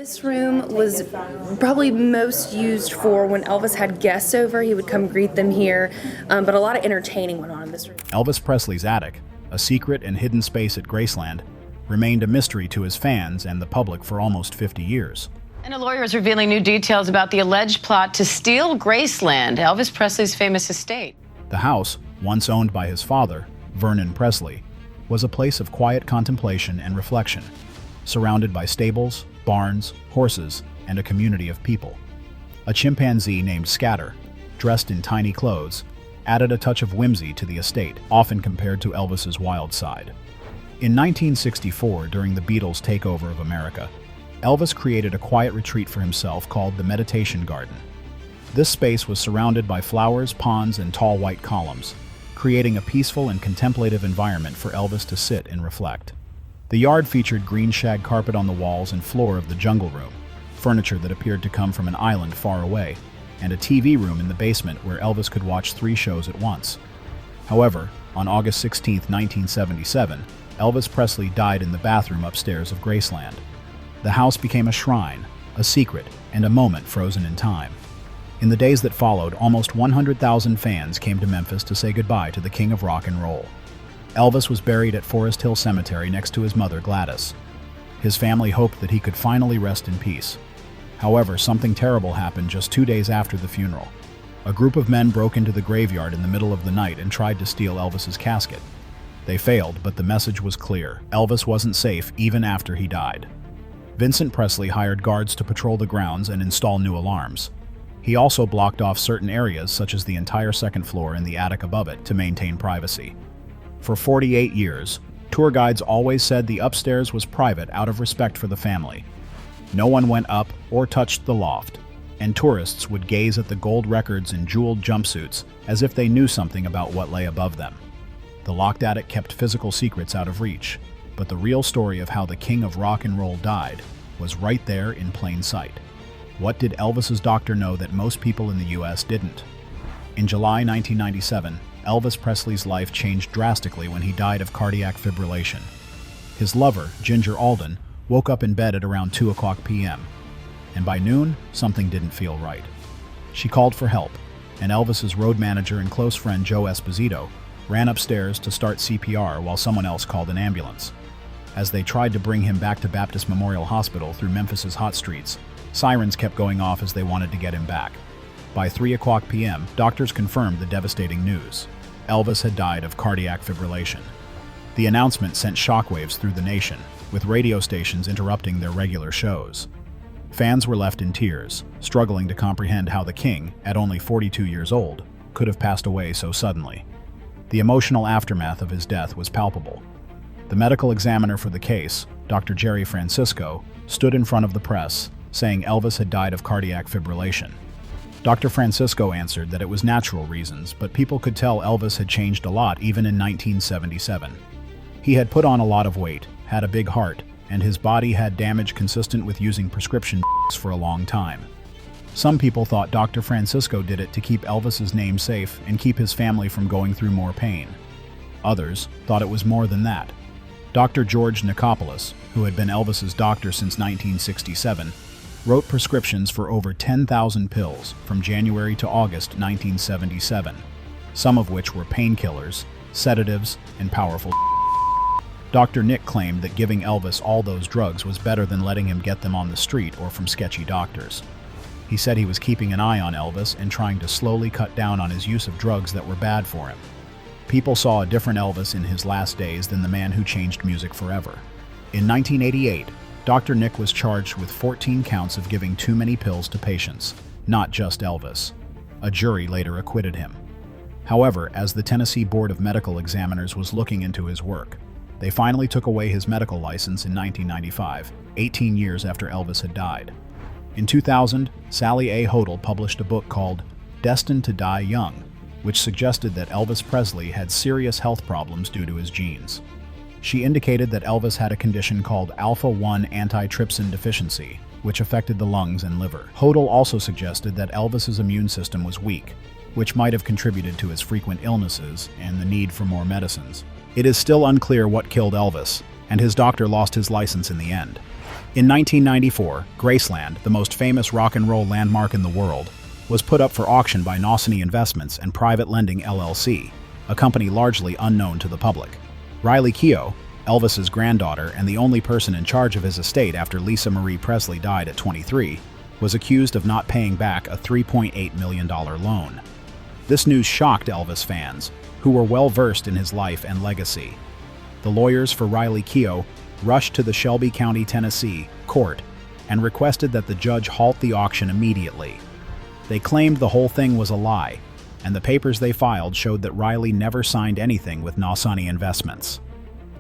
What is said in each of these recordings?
This room was probably most used for when Elvis had guests over. He would come greet them here, but a lot of entertaining went on in this room. Elvis Presley's attic, a secret and hidden space at Graceland, remained a mystery to his fans and the public for almost 50 years. And a lawyer is revealing new details about the alleged plot to steal Graceland, Elvis Presley's famous estate. The house, once owned by his father, Vernon Presley, was a place of quiet contemplation and reflection, surrounded by stables, barns, horses, and a community of people. A chimpanzee named Scatter, dressed in tiny clothes, added a touch of whimsy to the estate, often compared to Elvis's wild side. In 1964, during the Beatles' takeover of America, Elvis created a quiet retreat for himself called the Meditation Garden. This space was surrounded by flowers, ponds, and tall white columns, creating a peaceful and contemplative environment for Elvis to sit and reflect. The yard featured green shag carpet on the walls and floor of the jungle room, furniture that appeared to come from an island far away, and a TV room in the basement where Elvis could watch 3 shows at once. However, on August 16, 1977, Elvis Presley died in the bathroom upstairs of Graceland. The house became a shrine, a secret, and a moment frozen in time. In the days that followed, almost 100,000 fans came to Memphis to say goodbye to the king of rock and roll. Elvis was buried at Forest Hill Cemetery next to his mother, Gladys. His family hoped that he could finally rest in peace. However, something terrible happened just 2 days after the funeral. A group of men broke into the graveyard in the middle of the night and tried to steal Elvis's casket. They failed, but the message was clear. Elvis wasn't safe even after he died. Vincent Presley hired guards to patrol the grounds and install new alarms. He also blocked off certain areas, such as the entire second floor and the attic above it, to maintain privacy. For 48 years, tour guides always said the upstairs was private out of respect for the family. No one went up or touched the loft, and tourists would gaze at the gold records and jeweled jumpsuits as if they knew something about what lay above them. The locked attic kept physical secrets out of reach, but the real story of how the king of rock and roll died was right there in plain sight. What did Elvis's doctor know that most people in the US didn't? In July 1997, Elvis Presley's life changed drastically when he died of cardiac fibrillation. His lover, Ginger Alden, woke up in bed at around 2:00 p.m., and by noon, something didn't feel right. She called for help, and Elvis's road manager and close friend Joe Esposito ran upstairs to start CPR while someone else called an ambulance. As they tried to bring him back to Baptist Memorial Hospital through Memphis's hot streets, sirens kept going off as they wanted to get him back. By 3:00 p.m., doctors confirmed the devastating news. Elvis had died of cardiac fibrillation. The announcement sent shockwaves through the nation, with radio stations interrupting their regular shows. Fans were left in tears, struggling to comprehend how the king, at only 42 years old, could have passed away so suddenly. The emotional aftermath of his death was palpable. The medical examiner for the case, Dr. Jerry Francisco, stood in front of the press, saying Elvis had died of cardiac fibrillation. Dr. Francisco answered that it was natural reasons, but people could tell Elvis had changed a lot even in 1977. He had put on a lot of weight, had a big heart, and his body had damage consistent with using prescription for a long time. Some people thought Dr. Francisco did it to keep Elvis's name safe and keep his family from going through more pain. Others thought it was more than that. Dr. George Nicopolis, who had been Elvis's doctor since 1967, wrote prescriptions for over 10,000 pills from January to August 1977, some of which were painkillers, sedatives, and powerful. Dr. Nick claimed that giving Elvis all those drugs was better than letting him get them on the street or from sketchy doctors. He said he was keeping an eye on Elvis and trying to slowly cut down on his use of drugs that were bad for him. People saw a different Elvis in his last days than the man who changed music forever. In 1988, Dr. Nick was charged with 14 counts of giving too many pills to patients, not just Elvis. A jury later acquitted him. However, as the Tennessee Board of Medical Examiners was looking into his work, they finally took away his medical license in 1995, 18 years after Elvis had died. In 2000, Sally A. Hodel published a book called Destined to Die Young, which suggested that Elvis Presley had serious health problems due to his genes. She indicated that Elvis had a condition called alpha-1 antitrypsin deficiency, which affected the lungs and liver. Hodel also suggested that Elvis's immune system was weak, which might have contributed to his frequent illnesses and the need for more medicines. It is still unclear what killed Elvis, and his doctor lost his license in the end. In 1994, Graceland, the most famous rock and roll landmark in the world, was put up for auction by Naussany Investments and Private Lending LLC, a company largely unknown to the public. Riley Keough, Elvis's granddaughter and the only person in charge of his estate after Lisa Marie Presley died at 23, was accused of not paying back a $3.8 million loan. This news shocked Elvis fans, who were well-versed in his life and legacy. The lawyers for Riley Keough rushed to the Shelby County, Tennessee, court and requested that the judge halt the auction immediately. They claimed the whole thing was a lie, and the papers they filed showed that Riley never signed anything with Naussany Investments.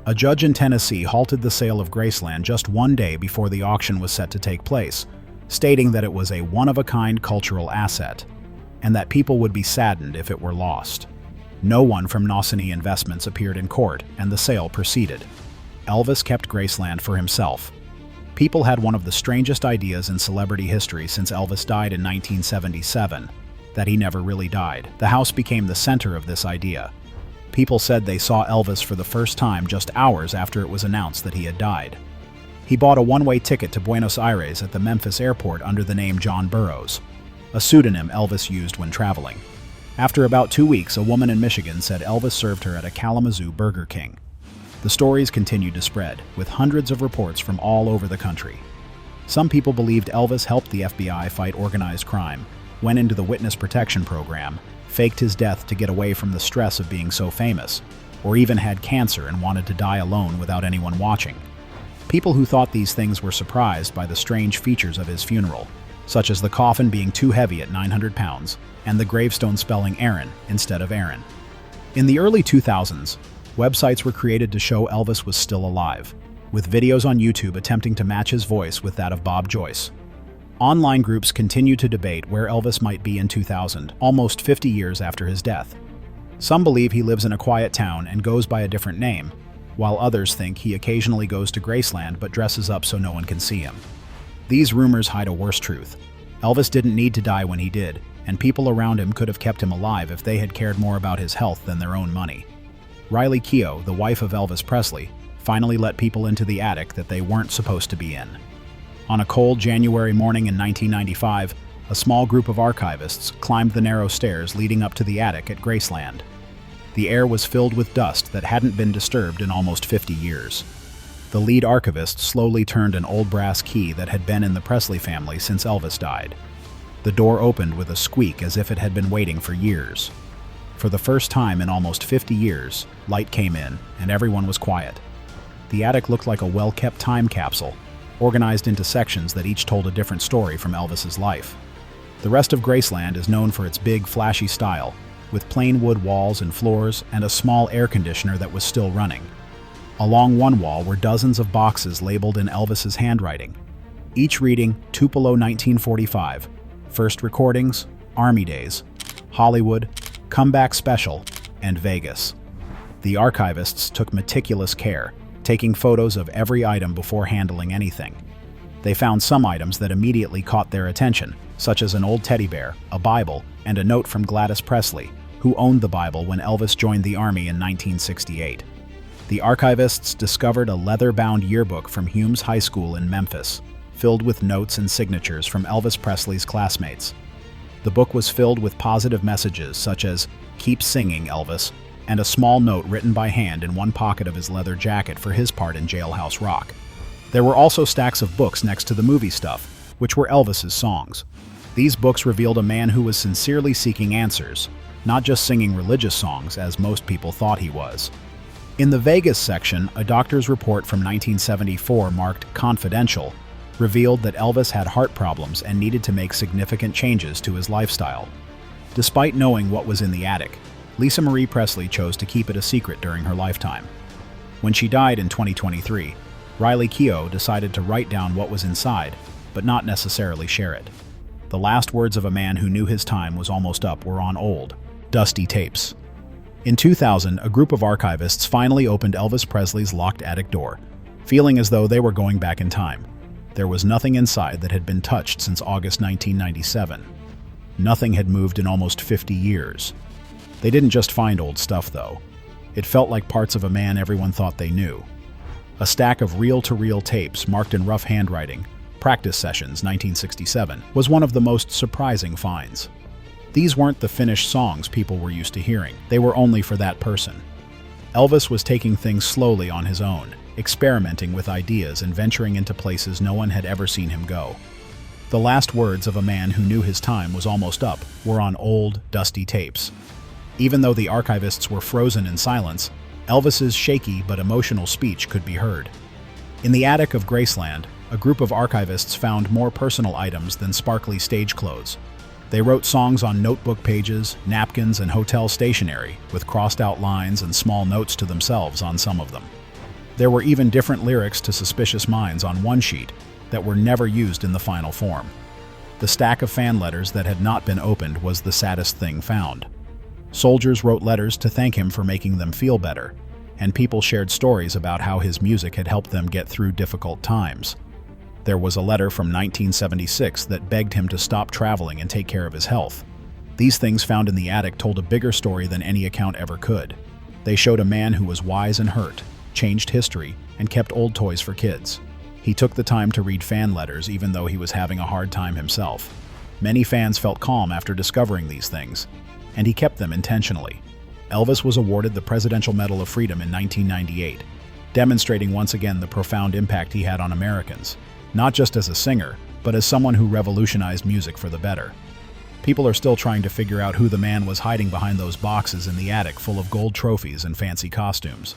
A judge in Tennessee halted the sale of Graceland just one day before the auction was set to take place, stating that it was a one-of-a-kind cultural asset, and that people would be saddened if it were lost. No one from Naussany Investments appeared in court, and the sale proceeded. Elvis kept Graceland for himself. People had one of the strangest ideas in celebrity history since Elvis died in 1977, that he never really died. The house became the center of this idea. People said they saw Elvis for the first time just hours after it was announced that he had died. He bought a one-way ticket to Buenos Aires at the Memphis airport under the name John Burroughs, a pseudonym Elvis used when traveling. After about 2 weeks, a woman in Michigan said Elvis served her at a Kalamazoo Burger King. The stories continued to spread, with hundreds of reports from all over the country. Some people believed Elvis helped the FBI fight organized crime, went into the witness protection program, faked his death to get away from the stress of being so famous, or even had cancer and wanted to die alone without anyone watching. People who thought these things were surprised by the strange features of his funeral, such as the coffin being too heavy at 900 pounds and the gravestone spelling Aaron instead of Aaron. In the early 2000s, websites were created to show Elvis was still alive, with videos on YouTube attempting to match his voice with that of Bob Joyce. Online groups continue to debate where Elvis might be in 2000, almost 50 years after his death. Some believe he lives in a quiet town and goes by a different name, while others think he occasionally goes to Graceland but dresses up so no one can see him. These rumors hide a worse truth. Elvis didn't need to die when he did, and people around him could have kept him alive if they had cared more about his health than their own money. Riley Keough, the wife of Elvis Presley, finally let people into the attic that they weren't supposed to be in. On a cold January morning in 1995, a small group of archivists climbed the narrow stairs leading up to the attic at Graceland. The air was filled with dust that hadn't been disturbed in almost 50 years. The lead archivist slowly turned an old brass key that had been in the Presley family since Elvis died. The door opened with a squeak as if it had been waiting for years. For the first time in almost 50 years, light came in, and everyone was quiet. The attic looked like a well-kept time capsule, organized into sections that each told a different story from Elvis's life. The rest of Graceland is known for its big, flashy style, with plain wood walls and floors and a small air conditioner that was still running. Along one wall were dozens of boxes labeled in Elvis's handwriting, each reading Tupelo 1945, First Recordings, Army Days, Hollywood, Comeback Special, and Vegas. The archivists took meticulous care, taking photos of every item before handling anything. They found some items that immediately caught their attention, such as an old teddy bear, a Bible, and a note from Gladys Presley, who owned the Bible when Elvis joined the Army in 1968. The archivists discovered a leather-bound yearbook from Humes High School in Memphis, filled with notes and signatures from Elvis Presley's classmates. The book was filled with positive messages such as, "Keep singing, Elvis," and a small note written by hand in one pocket of his leather jacket for his part in Jailhouse Rock. There were also stacks of books next to the movie stuff, which were Elvis's songs. These books revealed a man who was sincerely seeking answers, not just singing religious songs as most people thought he was. In the Vegas section, a doctor's report from 1974 marked "confidential" revealed that Elvis had heart problems and needed to make significant changes to his lifestyle. Despite knowing what was in the attic, Lisa Marie Presley chose to keep it a secret during her lifetime. When she died in 2023, Riley Keough decided to write down what was inside, but not necessarily share it. The last words of a man who knew his time was almost up were on old, dusty tapes. In 2000, a group of archivists finally opened Elvis Presley's locked attic door, feeling as though they were going back in time. There was nothing inside that had been touched since August 1997. Nothing had moved in almost 50 years. They didn't just find old stuff, though. It felt like parts of a man everyone thought they knew. A stack of reel-to-reel tapes marked in rough handwriting, Practice Sessions 1967, was one of the most surprising finds. These weren't the finished songs people were used to hearing. They were only for that person. Elvis was taking things slowly on his own, experimenting with ideas and venturing into places no one had ever seen him go. The last words of a man who knew his time was almost up were on old, dusty tapes. Even though the archivists were frozen in silence, Elvis's shaky but emotional speech could be heard. In the attic of Graceland, a group of archivists found more personal items than sparkly stage clothes. They wrote songs on notebook pages, napkins, and hotel stationery, with crossed-out lines and small notes to themselves on some of them. There were even different lyrics to Suspicious Minds on one sheet that were never used in the final form. The stack of fan letters that had not been opened was the saddest thing found. Soldiers wrote letters to thank him for making them feel better, and people shared stories about how his music had helped them get through difficult times. There was a letter from 1976 that begged him to stop traveling and take care of his health. These things found in the attic told a bigger story than any account ever could. They showed a man who was wise and hurt, changed history, and kept old toys for kids. He took the time to read fan letters even though he was having a hard time himself. Many fans felt calm after discovering these things, and he kept them intentionally. Elvis was awarded the Presidential Medal of Freedom in 1998, demonstrating once again the profound impact he had on Americans, not just as a singer, but as someone who revolutionized music for the better. People are still trying to figure out who the man was hiding behind those boxes in the attic full of gold trophies and fancy costumes.